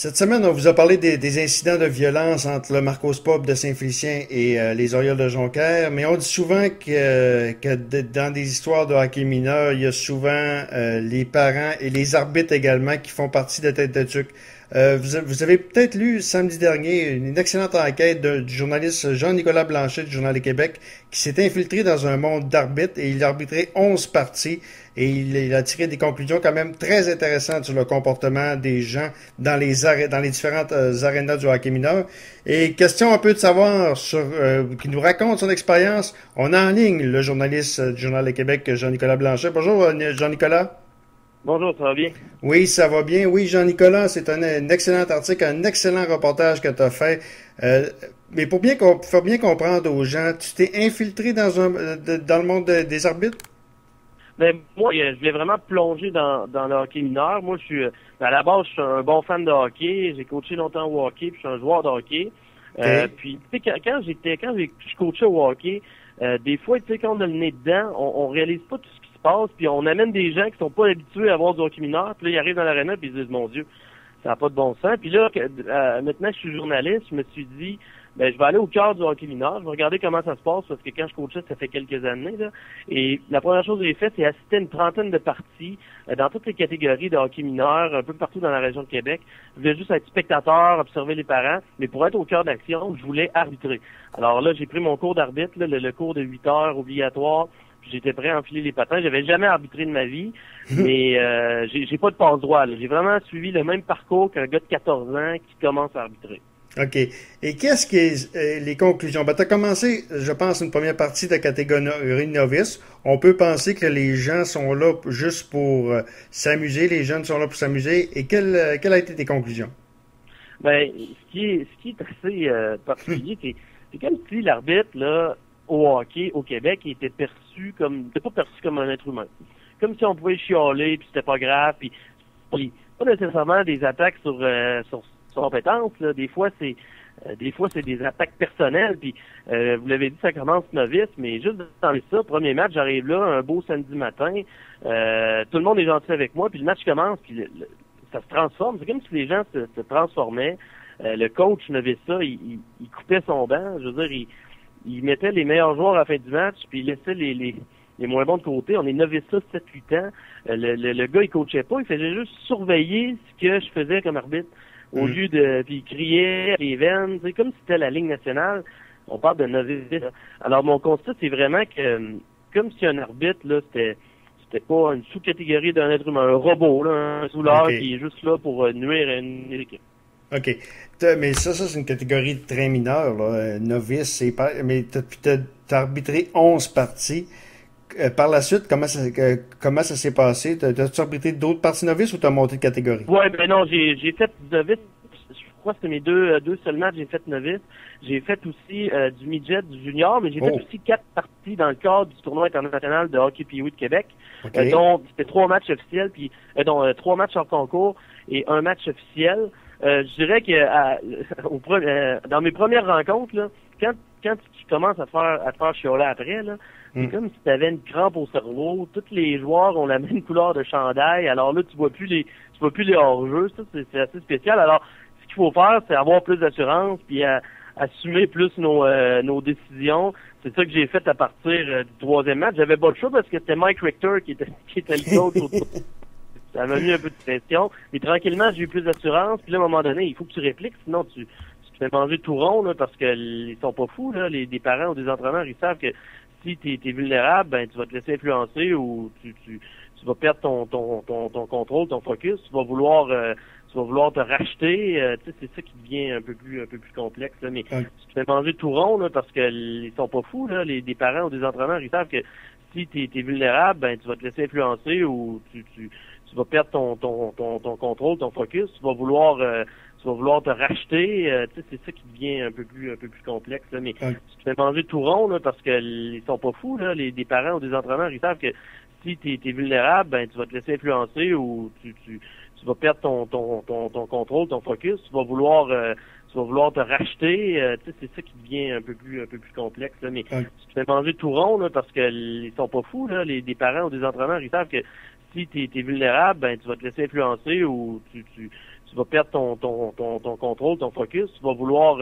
Cette semaine, on vous a parlé des incidents de violence entre le Marcos Pop de Saint-Félicien et les Orioles de Jonquière, mais on dit souvent que dans des histoires de hockey mineur, il y a souvent les parents et les arbitres également qui font partie de tête de tuque. Vous avez peut-être lu samedi dernier une excellente enquête du journaliste Jean-Nicolas Blanchet du Journal de Québec qui s'est infiltré dans un monde d'arbitres et il a arbitré 11 parties et il a tiré des conclusions quand même très intéressantes sur le comportement des gens dans les différentes arénas du hockey mineur. Et question un peu de savoir qui nous raconte son expérience. On a en ligne le journaliste du Journal de Québec Jean-Nicolas Blanchet. Bonjour Jean-Nicolas. Bonjour, ça va bien? Oui, ça va bien. Oui, Jean-Nicolas, c'est un excellent article, un excellent reportage que tu as fait. Mais pour faire bien comprendre aux gens, tu t'es infiltré dans le monde des arbitres? Ben, moi, je voulais vraiment plonger dans le hockey mineur. Moi, à la base, je suis un bon fan de hockey. J'ai coaché longtemps au hockey, puis je suis un joueur de hockey. Okay. Puis, tu sais, quand je coachais au hockey, des fois, tu sais, quand on a le nez dedans, on réalise pas tout ce qui se passe, puis on amène des gens qui sont pas habitués à voir du hockey mineur, puis là, ils arrivent dans l'aréna, puis ils se disent, mon Dieu, ça n'a pas de bon sens. Puis là, maintenant que je suis journaliste, je me suis dit, ben, je vais aller au cœur du hockey mineur, je vais regarder comment ça se passe, parce que quand je coachais, ça fait quelques années, là. Et la première chose que j'ai faite, c'est assister à une trentaine de parties, dans toutes les catégories de hockey mineur, un peu partout dans la région de Québec. Je voulais juste être spectateur, observer les parents, mais pour être au cœur d'action, je voulais arbitrer. Alors là, j'ai pris mon cours d'arbitre, là, le cours de 8 heures obligatoire, puis j'étais prêt à enfiler les patins. J'avais jamais arbitré de ma vie, mais j'ai pas de passe-droit, là. J'ai vraiment suivi le même parcours qu'un gars de 14 ans qui commence à arbitrer. OK. Et qu'est-ce qui est les conclusions? Ben, tu as commencé, je pense, une première partie de la catégorie novice. On peut penser que les gens sont là juste pour s'amuser, les jeunes sont là pour s'amuser. Et quelles a été tes conclusions? Ben, ce qui est assez particulier, c'est comme si l'arbitre, là, au hockey, au Québec, il était pas perçu comme un être humain. Comme si on pouvait chialer, puis c'était pas grave, puis pas nécessairement des attaques sur compétences, là. Des fois, c'est des attaques personnelles, puis vous l'avez dit, ça commence novice, mais juste dans ça, premier match, j'arrive là, un beau samedi matin, tout le monde est gentil avec moi, puis le match commence, puis ça se transforme. C'est comme si les gens se transformaient. Le coach novice ça, il coupait son banc, je veux dire, il mettait les meilleurs joueurs à la fin du match, puis il laissait les moins bons de côté. On est novice ça 7-8 ans. Le gars, il coachait pas, il faisait juste surveiller ce que je faisais comme arbitre. Au lieu de, puis il criait les veines, c'est comme si c'était la Ligue nationale. On parle de novice. Alors mon constat, c'est vraiment que, comme si un arbitre, là, c'était pas une sous-catégorie d'un être humain, un robot, là, un souleur qui est juste là pour nuire à une équipe. OK. Mais ça, c'est une catégorie très mineure, là. Novice, mais t'as arbitré 11 parties. Par la suite, comment ça s'est passé? T'as-tu arbitré d'autres parties novices ou t'as monté de catégorie? Ouais, ben non, j'ai fait novice. Je crois que c'est mes deux seuls matchs, j'ai fait novice. J'ai fait aussi du midget, du junior, mais j'ai fait aussi 4 parties dans le cadre du tournoi international de hockey Pee-Wee de Québec. Donc, c'était 3 matchs officiels, puis 3 matchs hors concours et un match officiel. Je dirais que dans mes premières rencontres, là, quand tu commences à te faire chialer après, là, c'est comme si tu avais une crampe au cerveau. Tous les joueurs ont la même couleur de chandail. Alors là, tu vois plus les hors-jeux. Ça, c'est assez spécial. Alors, ce qu'il faut faire, c'est avoir plus d'assurance puis assumer plus nos décisions. C'est ça que j'ai fait à partir du 3e match. J'avais pas le choix parce que c'était Mike Richter qui était le coach. Ça m'a mis un peu de pression. Mais tranquillement, j'ai eu plus d'assurance. Puis là, à un moment donné, il faut que tu répliques, sinon tu te fais manger tout rond, là, parce que ils sont pas fous, là. Des parents ou des entraîneurs, ils savent que si t'es vulnérable, ben tu vas te laisser influencer ou tu vas perdre ton contrôle, ton focus. Tu vas vouloir te racheter. Tu sais, c'est ça qui devient un peu plus complexe, là. Mais tu te fais manger tout rond, là, parce que ils sont pas fous, là. Des parents ou des entraîneurs, ils savent que si t'es vulnérable, ben tu vas te laisser influencer ou tu vas perdre ton contrôle, ton focus. Tu vas vouloir te racheter. Tu sais, c'est ça qui devient un peu plus complexe, là. Mais tu te fais manger tout rond, là, parce que ils sont pas fous, là. Des parents ou des entraîneurs, ils savent que si t'es vulnérable, ben tu vas te laisser influencer ou tu vas perdre ton contrôle, ton focus. Tu vas vouloir te racheter. Tu sais, c'est ça qui devient un peu plus complexe, là. Mais tu te fais manger tout rond, là, parce que ils sont pas fous, là. Des parents ou des entraîneurs, ils savent que si t'es vulnérable, ben tu vas te laisser influencer ou tu tu vas perdre ton contrôle, ton focus, tu vas vouloir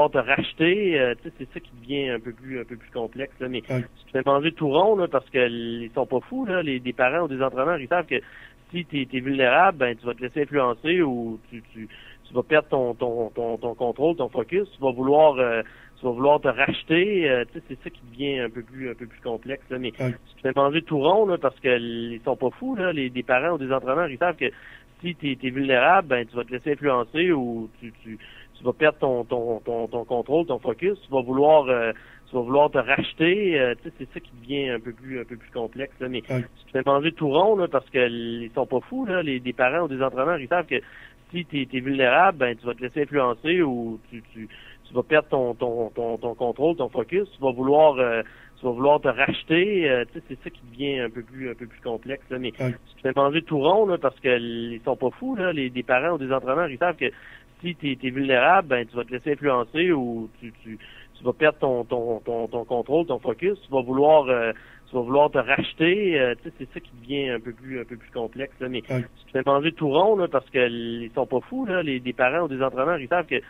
te racheter, tu sais, c'est ça qui devient un peu plus complexe, là, mais tu te fais manger tout rond, là, parce que ils sont pas fous, là, des parents ou des entraîneurs, ils savent que si tu es vulnérable, ben tu vas te laisser influencer ou tu vas perdre ton contrôle, ton focus, tu vas vouloir te racheter, tu sais, c'est ça qui devient un peu plus complexe, là, mais tu te fais manger tout rond, là, parce que ils sont pas fous, là, des parents ou des entraîneurs, ils savent que si tu es vulnérable, ben tu vas te laisser influencer ou tu vas perdre ton contrôle, ton focus, tu vas vouloir te racheter, tu sais, c'est ça qui devient un peu plus complexe, là, mais tu te fais manger tout rond, là, parce que ils sont pas fous, là, des parents ou des entraîneurs, ils savent que si tu es vulnérable, ben tu vas te laisser influencer ou tu vas perdre ton contrôle, ton focus, tu vas vouloir te racheter, tu sais, c'est ça qui devient un peu plus complexe, là, mais tu te fais manger tout rond, là, parce que ils sont pas fous, là, des parents ou des entraîneurs, ils savent que si tu es vulnérable, ben tu vas te laisser influencer ou tu vas perdre ton contrôle, ton focus, tu vas vouloir te racheter, tu sais, c'est ça qui devient un peu plus complexe, là, mais tu te fais manger tout rond, là, parce que ils sont pas fous, là, des parents ou des entraîneurs, ils savent que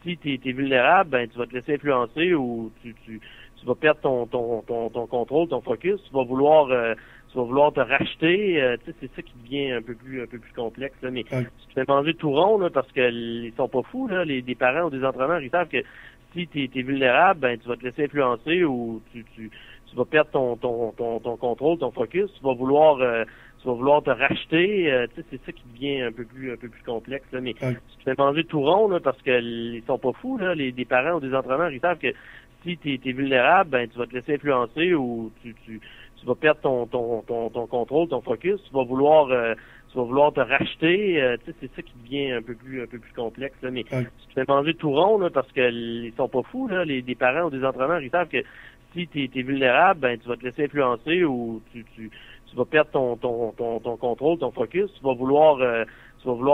si tu es vulnérable, ben tu vas te laisser influencer ou tu vas perdre ton contrôle, ton focus, tu vas vouloir te racheter, tu sais, c'est ça qui devient un peu plus complexe, là, mais tu te fais manger tout rond, là, parce que ils sont pas fous, là, des parents ou des entraîneurs, ils savent que si tu es vulnérable, ben tu vas te laisser influencer ou tu vas perdre ton contrôle, ton focus, tu vas vouloir te racheter, tu sais, c'est ça qui devient un peu plus complexe, là, mais tu te fais manger tout rond, là, parce que ils sont pas fous, là, des parents ou des entraîneurs, ils savent que si tu es vulnérable, ben tu vas te laisser influencer ou tu vas perdre ton contrôle, ton focus, tu vas vouloir te racheter, tu sais, c'est ça qui devient un peu plus complexe, là, mais tu te fais manger tout rond, là, parce que ils sont pas fous, là, des parents ou des entraîneurs, ils savent que si tu es vulnérable, ben tu vas te laisser influencer ou tu vas perdre ton contrôle, ton focus, tu vas vouloir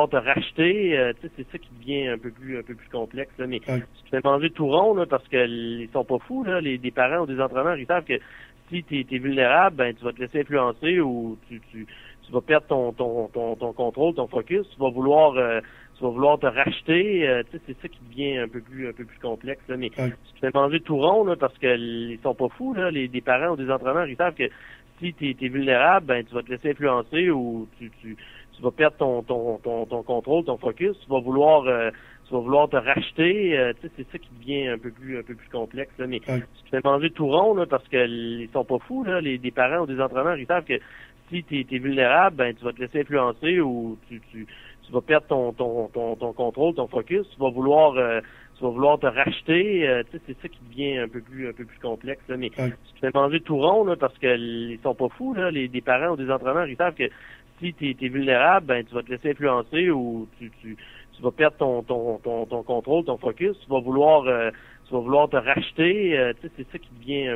te racheter, tu sais, c'est ça qui devient un peu plus complexe, là, mais tu te fais manger tout rond, là, parce que ils sont pas fous, là, des parents ou des entraîneurs, ils savent que si tu es vulnérable, ben tu vas te laisser influencer ou tu vas perdre ton contrôle, ton focus, tu vas vouloir te racheter, tu sais, c'est ça qui devient un peu plus complexe, là, mais tu te fais manger tout rond, là, parce que ils sont pas fous, là, des parents ou des entraîneurs, ils savent que si tu es vulnérable, ben tu vas te laisser influencer ou tu vas perdre ton contrôle, ton focus, tu vas vouloir te racheter, tu sais, c'est ça qui devient un peu plus complexe, là, mais tu te fais manger tout rond, là, parce que ils sont pas fous, là, des parents ou des entraîneurs, ils savent que si tu es vulnérable, ben tu vas te laisser influencer ou tu vas perdre ton contrôle, ton focus, tu vas vouloir te racheter, tu sais, c'est ça qui devient un peu plus complexe, là, mais tu te fais manger tout rond, là, parce que ils sont pas fous, là, des parents ou des entraîneurs, ils savent que si tu es vulnérable, ben tu vas te laisser influencer ou tu vas perdre ton contrôle, ton focus, tu vas vouloir te racheter, tu sais, c'est ça qui devient un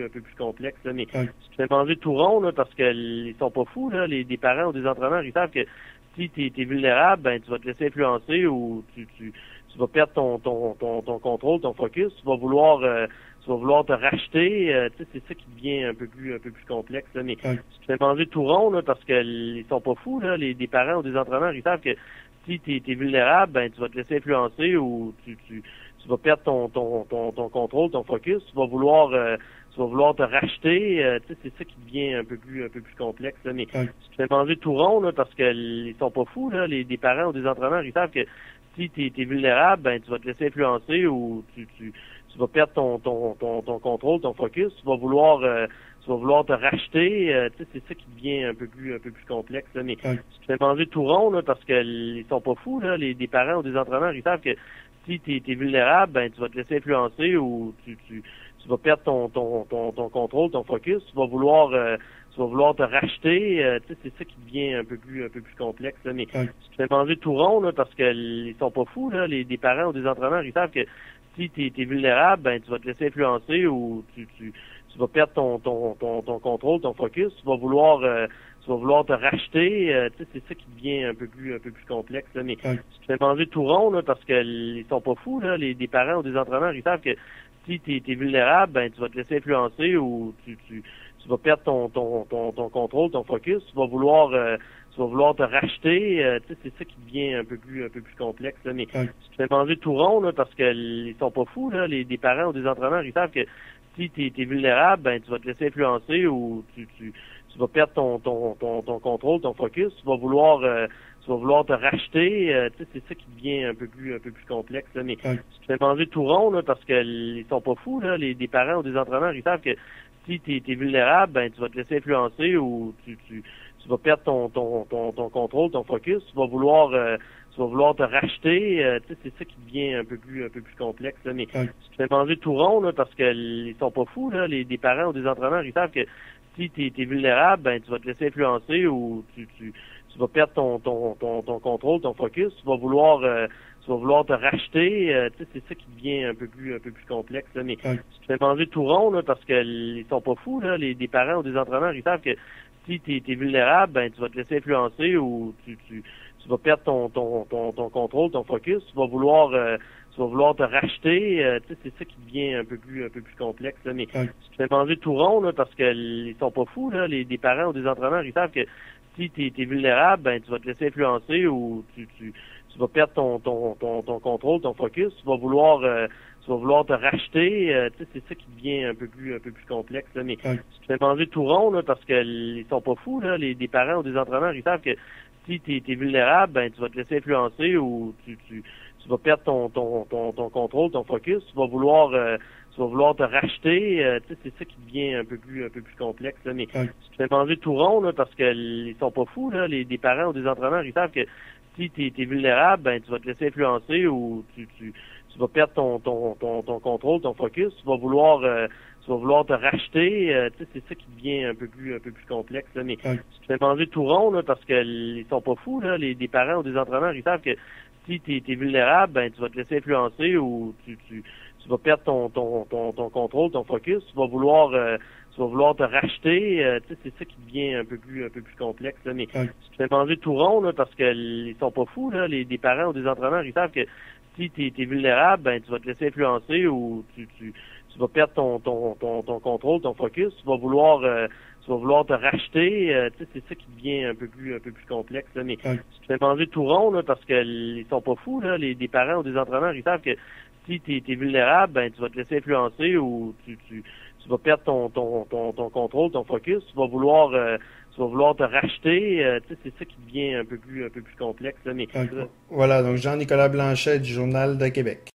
peu plus complexe, là, mais tu te fais manger tout rond, là, parce que ils sont pas fous, là, des parents ou des entraîneurs, ils savent que si tu es vulnérable, ben tu vas te laisser influencer ou tu vas perdre ton contrôle, ton focus, tu vas vouloir te racheter, tu sais, c'est ça qui devient un peu plus complexe, là, mais tu te fais manger tout rond, là, parce que ils sont pas fous, là, des parents ou des entraîneurs, ils savent que si tu es vulnérable, ben tu vas te laisser influencer ou tu vas perdre ton contrôle, ton focus, tu vas vouloir te racheter, tu sais, c'est ça qui devient un peu plus complexe, là, mais tu te fais manger tout rond, là, parce que ils sont pas fous, là, des parents ou des entraîneurs, ils savent que si tu es vulnérable, ben tu vas te laisser influencer ou tu vas perdre ton contrôle, ton focus, tu vas vouloir te racheter, tu sais, c'est ça qui devient un peu plus complexe, là, mais tu te fais manger tout rond, là, parce que ils sont pas fous, là, des parents ou des entraîneurs, ils savent que si tu es vulnérable, ben tu vas te laisser influencer ou tu vas perdre ton contrôle, ton focus, tu vas vouloir te racheter, tu sais, c'est ça qui devient un peu plus complexe, là, mais tu te fais manger tout rond, là, parce que ils sont pas fous, là, des parents ou des entraîneurs, ils savent que si tu es vulnérable, ben tu vas te laisser influencer ou tu vas perdre ton contrôle, ton focus, tu vas vouloir te racheter, tu sais, c'est ça qui devient un peu plus complexe, là, mais tu te fais manger tout rond, là, parce que ils sont pas fous, là, des parents ou des entraîneurs, ils savent que si tu es vulnérable, ben tu vas te laisser influencer ou tu vas perdre ton contrôle, ton focus, tu vas vouloir tu vas vouloir te racheter, c'est ça qui devient un peu plus complexe, là. Mais tu te fais manger tout rond, là, parce que ils sont pas fous, là, des parents ou des entraîneurs, ils savent que si t'es vulnérable, ben tu vas te laisser influencer ou tu vas perdre ton contrôle, ton focus, tu vas vouloir te racheter, c'est ça qui devient un peu plus complexe, là. Mais tu te fais manger tout rond, là, parce que ils sont pas fous, là, des parents ou des entraîneurs, ils savent que si t'es vulnérable, ben tu vas te laisser influencer ou tu vas perdre ton contrôle, ton focus, tu vas vouloir te racheter, c'est ça qui devient un peu plus complexe, là. Mais tu te fais manger tout rond, là, parce que ils sont pas fous, là, des parents ou des entraîneurs, ils savent que si t'es vulnérable, ben tu vas te laisser influencer ou tu vas perdre ton contrôle, ton focus, tu vas vouloir te racheter, c'est ça qui devient un peu plus complexe, là. Mais tu te fais manger tout rond, là, parce que ils sont pas fous, là, des parents ou des entraîneurs, ils savent que si t'es vulnérable, ben tu vas te laisser influencer ou tu vas perdre ton contrôle, ton focus, tu vas vouloir te racheter, c'est ça qui devient un peu plus complexe, là. Mais tu te fais manger tout rond, là, parce que ils sont pas fous, là, des parents ou des entraîneurs, ils savent que si t'es vulnérable, ben tu vas te laisser influencer ou tu vas perdre ton contrôle, ton focus, tu vas vouloir te racheter, c'est ça qui devient un peu plus complexe, là. Mais tu te fais manger tout rond, là, parce que ils sont pas fous, là, des parents ou des entraîneurs, ils savent que si t'es vulnérable, ben tu vas te laisser influencer ou tu vas perdre ton contrôle, ton focus, tu vas vouloir te racheter, c'est ça qui devient un peu plus complexe, là. Mais tu te fais manger tout rond, là, parce que ils sont pas fous, là, des parents ou des entraîneurs, ils savent que si t'es vulnérable, ben tu vas te laisser influencer ou tu vas perdre ton contrôle, ton focus, tu vas vouloir te racheter, c'est ça qui devient un peu plus complexe, là. Mais tu te fais manger tout rond, là, parce que ils sont pas fous, là, des parents ou des entraîneurs, ils savent que si t'es vulnérable, ben tu vas te laisser influencer ou tu vas perdre ton contrôle, ton focus, tu vas vouloir te racheter, c'est ça qui devient un peu plus complexe, là. Mais tu te fais manger tout rond, là, parce que ils sont pas fous, là, des parents ou des entraîneurs, ils savent que si t'es vulnérable, ben tu vas te laisser influencer ou tu vas perdre ton contrôle, ton focus, tu vas vouloir te racheter, c'est ça qui devient un peu plus complexe, là. Mais tu te fais manger tout rond, là, parce que ils sont pas fous, là, des parents ou des entraîneurs, ils savent que si t'es vulnérable, ben tu vas te laisser influencer ou tu vas perdre ton contrôle, ton focus, tu vas vouloir te racheter, c'est ça qui devient un peu plus complexe, là. Mais Voilà, donc Jean-Nicolas Blanchet du Journal de Québec.